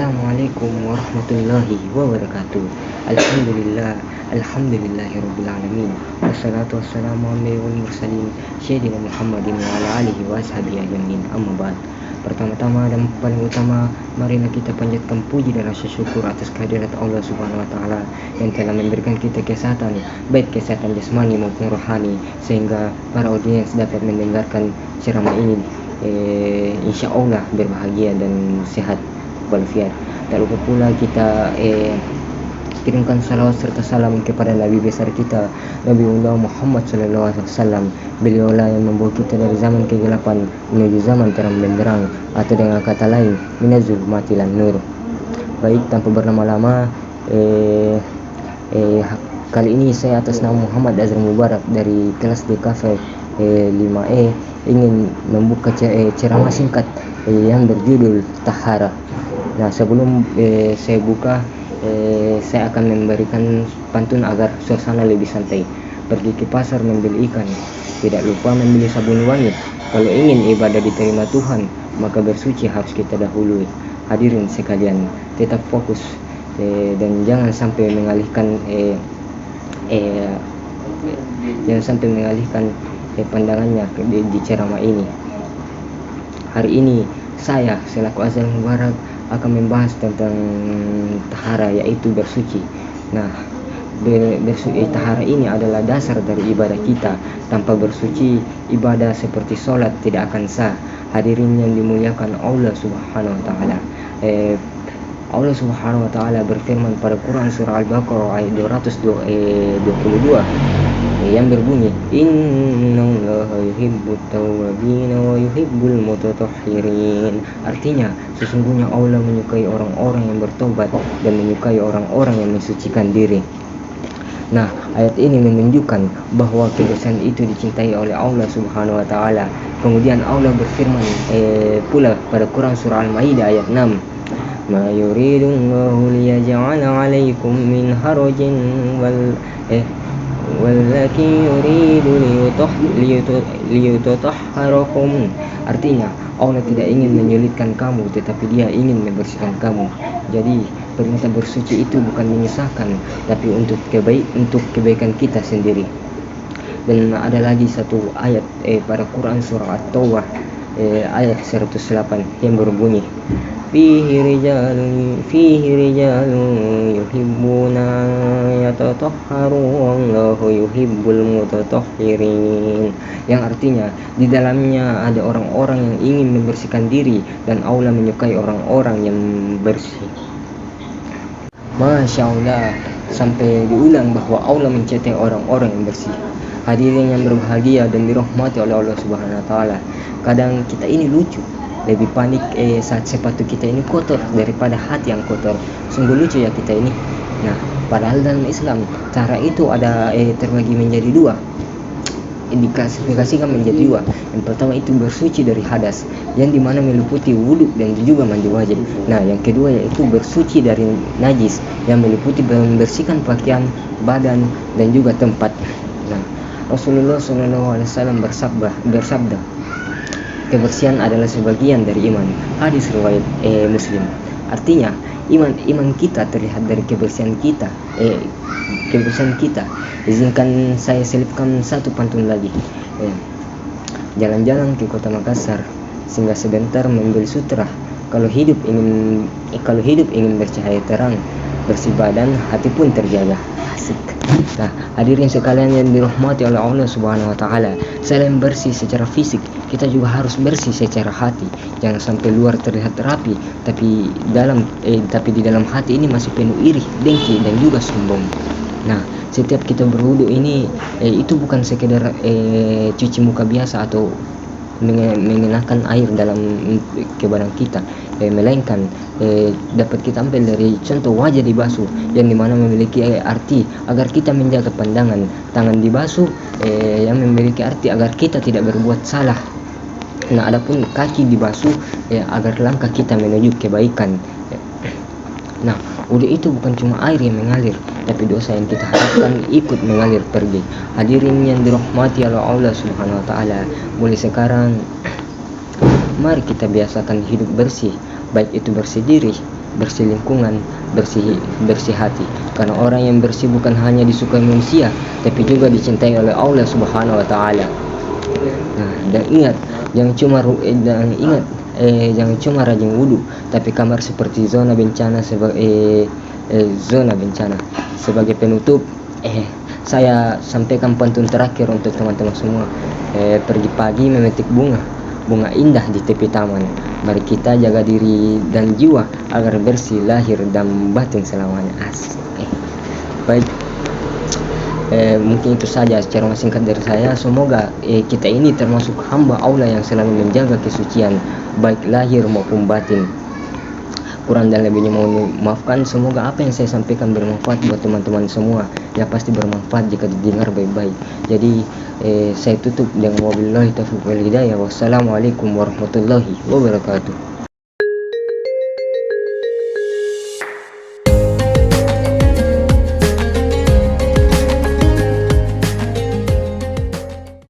Assalamualaikum warahmatullahi wabarakatuh. Alhamdulillah, alhamdulillahirabbil alamin. Wassalatu wassalamu ala mursalin sayyidina Muhammadin wa ala alihi wa sahbihi ajmain. Amma ba'd. Pertama-tama dan paling utama, marilah kita panjatkan puji dan rasa syukur atas kehadirat Allah Subhanahu wa taala yang telah memberikan kita kesehatan, baik kesehatan jasmani maupun rohani, sehingga para audiens dapat mendengarkan ceramah ini insya Allah berbahagia dan sehat walafiat. Tak lupa pula kita kirimkan salawat serta salam kepada Nabi besar kita, Nabiullah Muhammad SAW. Beliaulah yang membawa kita dari zaman kegelapan menuju zaman terang benderang, atau dengan kata lain, minaz zulumati ilan nur. Baik, tanpa berlama-lama, kali ini saya atas nama Muhammad Azhar Mubarak dari kelas DKV 5E ingin membuka ceramah singkat yang berjudul Tahara. Nah, sebelum saya buka, saya akan memberikan pantun agar suasana lebih santai. Pergi ke pasar membeli ikan, tidak lupa membeli sabun wangi. Kalau ingin ibadah diterima Tuhan, maka bersuci harus kita dahului. Hadirin sekalian, tetap fokus dan jangan sampai mengalihkan pandangannya di ceramah ini. Hari ini saya selaku Azhar Mubarak akan membahas tentang tahara, yaitu bersuci. Nah, tahara ini adalah dasar dari ibadah kita. Tanpa bersuci, ibadah seperti sholat tidak akan sah. Hadirin yang dimuliakan Allah Subhanahu wa taala. Allah Subhanahu wa taala berfirman pada Quran surah Al-Baqarah ayat 222 yang berbunyi, innallaha yuhibbut tawwabin wa yuhibbul mutatahhirin. Artinya, sesungguhnya Allah menyukai orang-orang yang bertobat dan menyukai orang-orang yang mensucikan diri. Nah, ayat ini menunjukkan bahwa kebersihan itu dicintai oleh Allah Subhanahu wa taala. Kemudian Allah berfirman pula pada Quran surah Al-Maidah ayat 6, ma yuridullahu liyaj'ala 'alaikum min harajin wallaki yuridu liyutahharakum. Artinya, Allah tidak ingin menyulitkan kamu, tetapi Dia ingin membersihkan kamu. Jadi, perintah bersuci itu bukan menyusahkan, tapi untuk kebaikan kita sendiri. Dan ada lagi satu ayat pada Quran surah At-Taubah ayat 108 yang berbunyi, fihi rijalun yuhibbuna yatatahharu wallahu yuhibbul mutatahhirin. Yang artinya, di dalamnya ada orang-orang yang ingin membersihkan diri dan Allah menyukai orang-orang yang bersih. Masya Allah, sampai diulang bahwa Allah mencintai orang-orang yang bersih. Hadirin yang berbahagia dan dirahmati oleh Allah Subhanahu wa taala. Kadang kita ini lucu, lebih panik saat sepatu kita ini kotor daripada hati yang kotor. Sungguh lucu ya kita ini. Nah, padahal dalam Islam cara itu ada terbagi menjadi dua, diklasifikasikan menjadi dua. Yang pertama itu bersuci dari hadas, yang dimana meliputi wudhu dan juga mandi wajib. Nah, yang kedua yaitu bersuci dari najis, yang meliputi membersihkan pakaian, badan, dan juga tempat. Nah, Rasulullah SAW bersabda, kebersihan adalah sebagian dari iman. Hadis riwayat Muslim. Artinya, iman kita terlihat dari kebersihan kita. Izinkan saya selipkan satu pantun lagi. Jalan-jalan ke kota Makassar, singgah sebentar membeli sutra. Kalau hidup ingin bercahaya terang, bersih badan, hati pun terjaga. Asik. Nah, hadirin sekalian yang dirahmati oleh Allah Subhanahu wa taala, selain bersih secara fisik, kita juga harus bersih secara hati. Jangan sampai luar terlihat rapi, tapi di dalam hati ini masih penuh iri, dengki, dan juga sombong. Nah, setiap kita berwudu ini itu bukan sekedar cuci muka biasa atau mengenakan air dalam ke badan kita, melainkan dapat kita ambil dari contoh wajah dibasuh, yang dimana memiliki arti agar kita menjaga pandangan. Tangan dibasuh yang memiliki arti agar kita tidak berbuat salah. Nah, adapun kaki dibasuh agar langkah kita menuju kebaikan. Nah, wudu itu bukan cuma air yang mengalir, tapi dosa yang kita harapkan ikut mengalir pergi. Hadirin yang dirahmati oleh Allah Subhanahu wa taala, mulai sekarang mari kita biasakan hidup bersih, baik itu bersih diri, bersih lingkungan, bersih hati. Karena orang yang bersih bukan hanya disukai manusia, tapi juga dicintai oleh Allah Subhanahu wa taala. Nah, dan ingat, jangan cuma rajin wudhu, tapi kamar seperti zona bencana sebagai penutup. Saya sampaikan pantun terakhir untuk teman-teman semua. Pergi pagi memetik bunga indah di tepi taman. Mari kita jaga diri dan jiwa agar bersih lahir dan batin selamanya. Baik, mungkin itu saja secara singkat dari saya. Semoga kita ini termasuk hamba Allah yang selalu menjaga kesucian baik lahir maupun batin. Kurang dan lebihnya mohon maafkan. Semoga apa yang saya sampaikan bermanfaat buat teman-teman semua. Ya pasti bermanfaat jika didengar baik-baik. Jadi saya tutup dengan wabillahi taufiq wal hidayah. Wassalamualaikum warahmatullahi wabarakatuh.